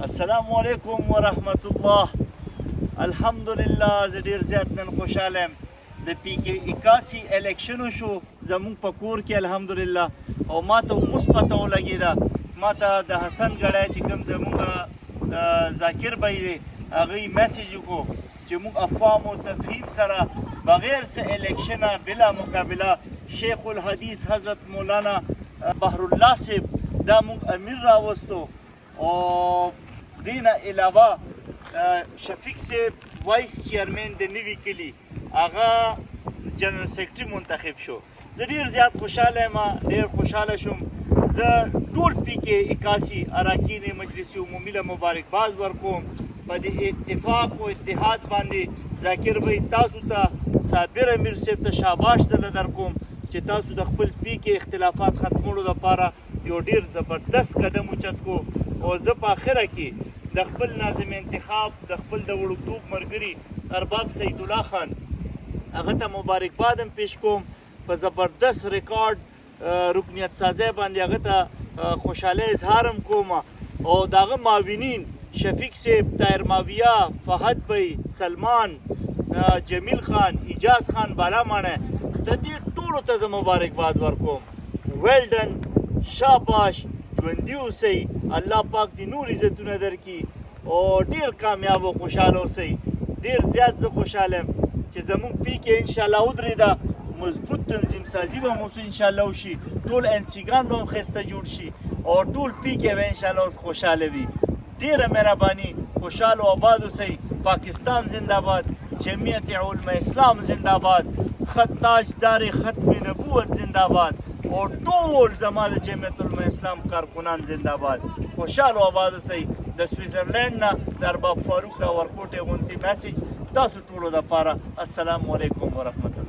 السلام علیکم ورحمت الله. الحمدلله زه ډېر زیات نن خوشحاله یم. د پی کې 81 الیکشن شو زموږ په کور کې الحمدلله، او ما ته اوس پته ولګېده، ما ته د حسن ګړی چې کوم زموږ ذاکر بی دی هغوی میسیج وکړو چې موږ افهام و تفهیم سره بغیر څه الیکشنه بلا مقابله شیخ الحدیث حضرت مولانا بحر الله صاحب دا موږ امیر راوستو، او دینه علاوه شفیق صاحب وایس چیرمن د نوي کلي هغه جنرال سیکرټري منتخب شو. زه ډېر زیات خوشحاله یم، ډېر خوشحاله شوم. زه ټول پی کې 81 اراکین مجلس عمومي له مبارکباد ورکوم په دې اتفاق او اتحاد باندې. ذاکر بی تاسو ته صابر امیر صاحب ته شاباش درله درکوم چې تاسو د خپل پی کې اختلافات ختمولو لپاره یو ډېر زبردست قدم اوچت کو، او زه په آخره کې د خپل ناظم انتخاب د خپل د وړوکتوب ملګري ارباب سید الله خان هغه ته مبارکباد هم پیش کوم په زبردست ریکارډ رکنیت سازی باندې هغه ته خوشحالۍ اظهار هم کوم، او د هغه معاونین شفیق صاحب، طاهر ماویه، فهد بی، سلمان، جمیل خان، اجاز خان بالامانه، د دې ټولو ته زه مبارکباد ورکوم. ویل ډن، شاباش، ژوندي اوسئ، الله پاک دې نور عزتونه درکړي او ډېر کامیاب او خوشحاله اوسئ. ډېر زیات زه خوشحاله یم چې زموږ پی کې انشاءالله ودرېده، مضبوط تنظیم سازي به هم انشاءالله وشي، ټول انسیګان به هم ښایسته جوړ شي، او ټول پی کې به انشاءالله اوس خوشحاله وي. ډېره مهرباني، خوشحال او آباد اوسئ. پاکستان زنده باد، جمعیت علما اسلام زنده باد، خط تاجدار ختم نبوت زنده باد، او ټول زما د جمعیت علما اسلام کارکنان زنده باد. خوشحال او آباد اوسئ. د سویزرلینډ نه د ارباب فاروق د ورکوټې غوندې میسیج تاسو ټولو دپاره. السلام علیکم ورحمت الله.